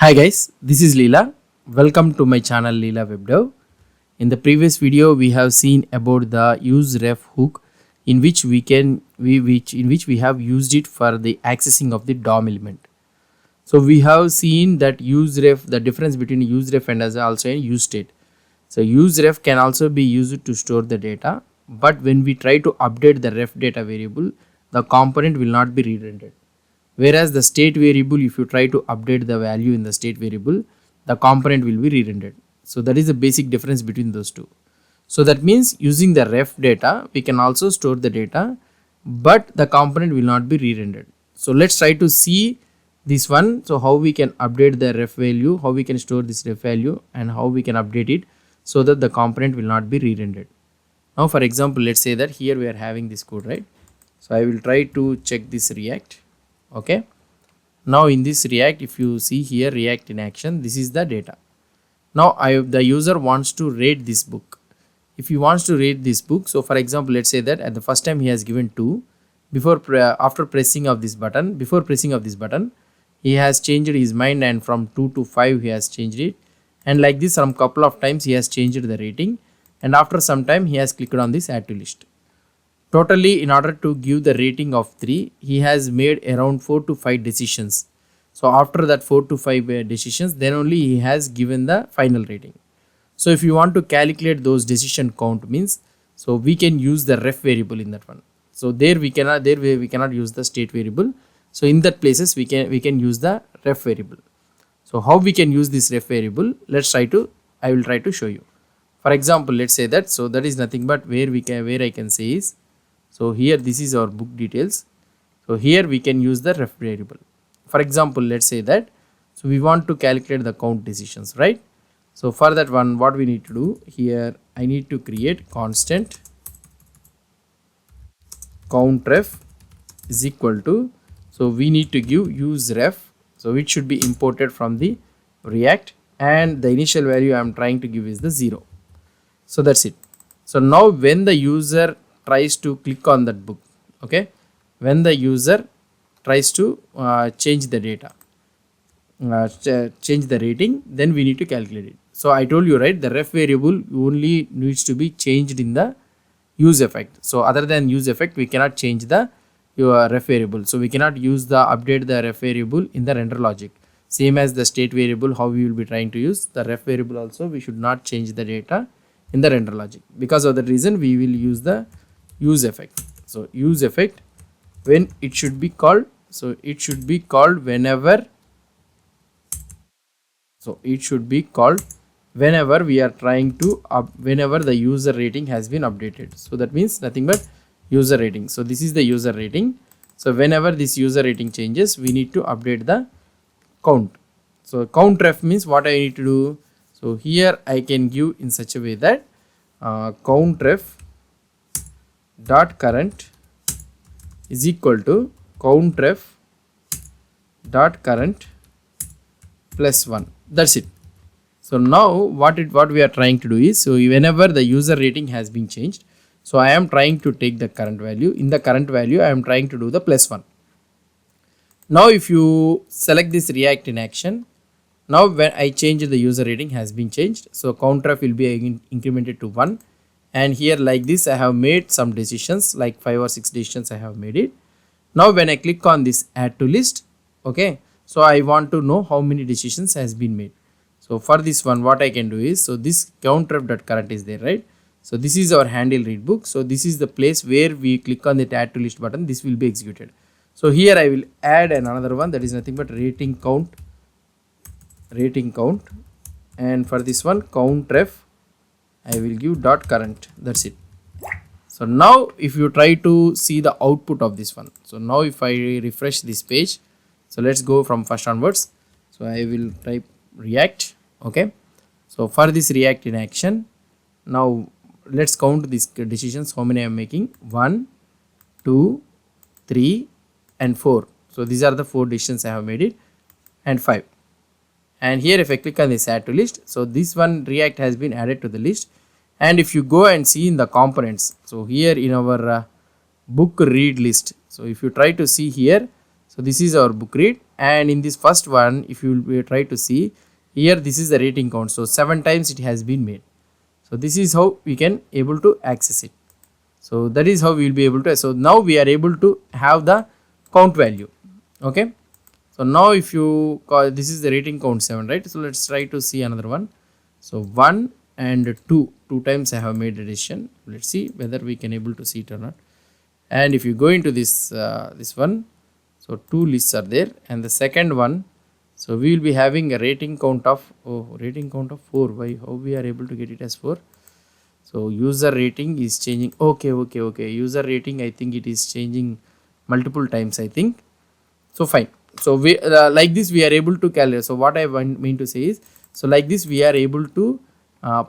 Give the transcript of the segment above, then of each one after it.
Hi guys, this is Leela. Welcome to my channel Leela WebDev. In the previous video, we have seen about the useRef hook, in which we have used it for the accessing of the DOM element. So we have seen that useRef, the difference between useRef and as also a useState. So useRef can also be used to store the data, but when we try to update the ref data variable, the component will not be re-rendered. Whereas the state variable, if you try to update the value in the state variable, the component will be re-rendered. So that is the basic difference between those two. So that means using the ref data, we can also store the data, but the component will not be re-rendered. So let's try to see this one. So how we can update the ref value, how we can store this ref value, and how we can update it so that the component will not be re-rendered. Now for example, let's say that here we are having this code, right? So I will try to check this React. Okay, now in this React, if you see here React in action, this is the data. Now the user wants to rate this book. If he wants to rate this book, so for example, let's say that at the first time he has given 2, after pressing of this button, before pressing of this button, he has changed his mind and from 2 to 5 he has changed it, and like this some couple of times he has changed the rating, and after some time he has clicked on this add to list. Totally, in order to give the rating of 3, he has made around 4 to 5 decisions. So after that 4 to 5 decisions, then only he has given the final rating. So if you want to calculate those decision count means, so we can use the ref variable in that one. So there we cannot use the state variable. So in that places we can use the ref variable. So how we can use this ref variable? I will try to show you. For example, let's say that, so that is nothing but where I can say is, so here this is our book details. So here we can use the ref variable. For example, let's say that, so we want to calculate the count decisions, right? So for that one, what we need to do here, I need to create constant count ref is equal to, so we need to give useRef, so it should be imported from the React, and the initial value I am trying to give is the 0. So that's it. So now when the user tries to click on that book, okay, when the user tries to change the data, change the rating, then we need to calculate it. So I told you, right, the ref variable only needs to be changed in the use effect. So other than use effect, we cannot change the ref variable. So we cannot use the update the ref variable in the render logic. Same as the state variable, how we will be trying to use the ref variable also, we should not change the data in the render logic. Because of that reason, we will use the use effect. So use effect, when it should be called, so it should be called whenever, so it should be called whenever we are trying to whenever the user rating has been updated. So that means nothing but user rating. So this is the user rating. So whenever this user rating changes, we need to update the count. So count ref means what I need to do. So here I can give in such a way that count ref dot current is equal to count ref dot current plus 1. That's it. So now what we are trying to do is, so whenever the user rating has been changed, so I am trying to take the current value. In the current value, I am trying to do the plus 1. Now if you select this React in action, now when I change the user rating has been changed, so count ref will be incremented to 1. And here like this, I have made some decisions, like 5 or 6 decisions I have made it. Now when I click on this add to list, okay, so I want to know how many decisions has been made. So for this one, what I can do is, so this count ref.current is there, right? So this is our handle read book. So this is the place where we click on the add to list button, this will be executed. So here I will add another one, that is nothing but rating count, and for this one count ref, I will give dot current. That's it. So now if you try to see the output of this one, so now if I refresh this page, so let's go from first onwards. So I will type React. Okay, so for this React in action, now let's count these decisions, how many I am making. 1, 2, 3 and 4. So these are the 4 decisions I have made it, and 5. And here if I click on this add to list, so this one React has been added to the list. And if you go and see in the components, so here in our book read list, so if you try to see here, so this is our book read, and in this first one, if you will try to see here, this is the rating count. So 7 times it has been made. So this is how we can able to access it. So that is how we will be able to. So now we are able to have the count value. Okay. So now if you call, this is the rating count 7, right? So let's try to see another one. So 1 and 2 times I have made a decision. Let's see whether we can able to see it or not. And if you go into this this one, so 2 lists are there, and the second one, so we will be having a rating count of 4. Why, how we are able to get it as 4? So user rating is changing. Okay. User rating, I think it is changing multiple times, I think. So fine. So we like this we are able to calculate. So what I mean to say is, so like this we are able to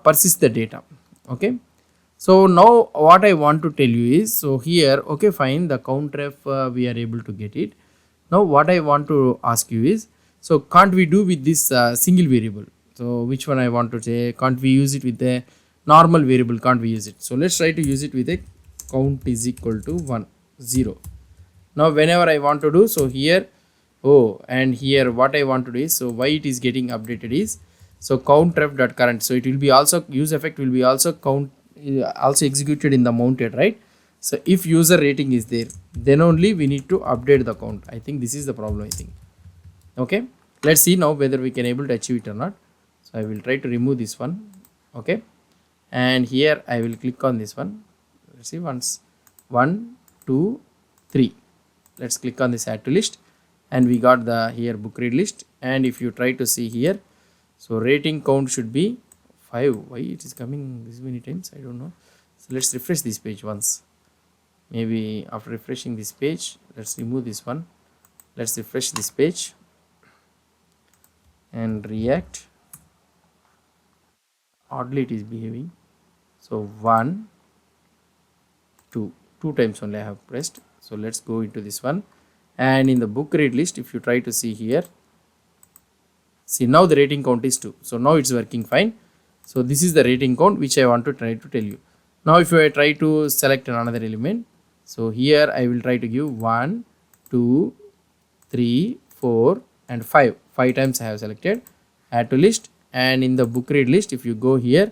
persist the data. Okay. So now what I want to tell you is, so here, okay, fine, the count ref we are able to get it. Now what I want to ask you is, so can't we do with this single variable? So which one I want to say, can't we use it with a normal variable? Can't we use it? So let's try to use it with a count is equal to 1 0. Now whenever I want to do, so here, and here what I want to do is, so why it is getting updated is, so count ref dot current. So it will be also, use effect will be also count also executed in the mounted, right? So if user rating is there, then only we need to update the count. I think this is the problem, I think. Okay, let's see now whether we can able to achieve it or not. So I will try to remove this one. Okay, and here I will click on this one. Let's see, once 1 2 3, let's click on this add to list, and we got the here book read list. And if you try to see here, so rating count should be 5. Why it is coming this many times, I don't know. So let's refresh this page once. Maybe after refreshing this page, let's remove this one. Let's refresh this page and React. Oddly it is behaving. So 1 2 times only I have pressed. So let's go into this one, and in the book read list, if you try to see here, see now the rating count is 2. So now it's working fine. So this is the rating count which I want to try to tell you. Now if I try to select another element, so here I will try to give 1 2 3 4 and 5 times I have selected, add to list, and in the book read list, if you go here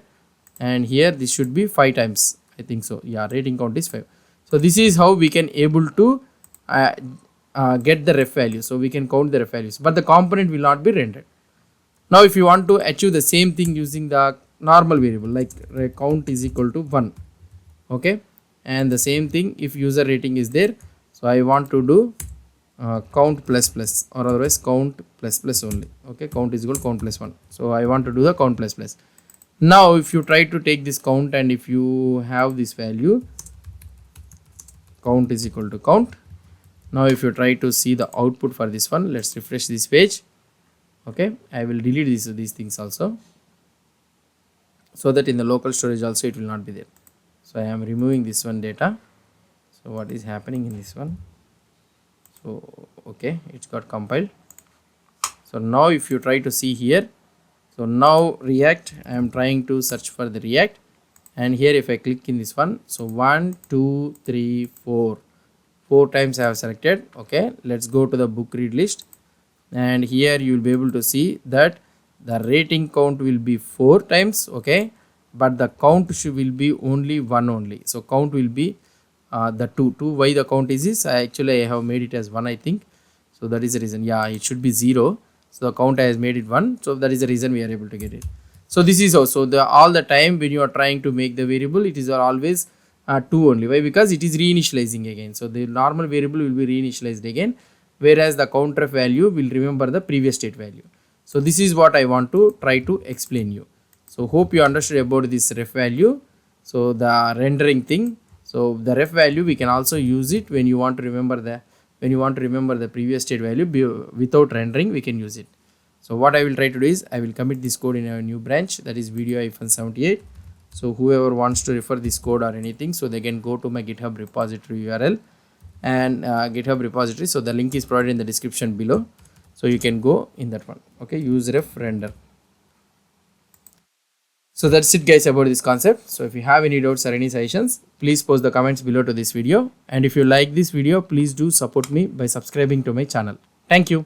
and here, this should be 5 times, I think so. Yeah, rating count is 5. So this is how we can able to get the ref value. So we can count the ref values, but the component will not be rendered. Now if you want to achieve the same thing using the normal variable, like count is equal to 1, okay, and the same thing if user rating is there, so I want to do count plus plus, or otherwise count plus plus only. Okay, count is equal to count plus 1. So I want to do the count plus plus. Now if you try to take this count, and if you have this value, count is equal to count. Now if you try to see the output for this one, let's refresh this page. Okay, I will delete these things also, so that in the local storage also it will not be there. So I am removing this one data. So what is happening in this one? So okay, it's got compiled. So now if you try to see here, so now React, I am trying to search for the React, and here if I click in this one, so 1 2 3 4 times I have selected. Okay, let's go to the book read list, and here you will be able to see that the rating count will be 4 times. Okay, but the count will be only 1 only. So count will be the 2. Why the count is this? I have made it as 1, I think. So that is the reason. Yeah, it should be 0. So the count has made it 1. So that is the reason we are able to get it. So this is also all the time when you are trying to make the variable, it is always 2 only. Why? Because it is reinitializing again. So the normal variable will be reinitialized again, whereas the count ref value will remember the previous state value. So this is what I want to try to explain you. So hope you understood about this ref value. So the rendering thing. So the ref value we can also use it when you want to remember the previous state value without rendering, we can use it. So what I will try to do is I will commit this code in a new branch, that is video-78. So whoever wants to refer this code or anything, so they can go to my GitHub repository URL and GitHub repository. So the link is provided in the description below. So you can go in that one. Okay, useRef render. So that's it guys about this concept. So if you have any doubts or any suggestions, please post the comments below to this video. And if you like this video, please do support me by subscribing to my channel. Thank you.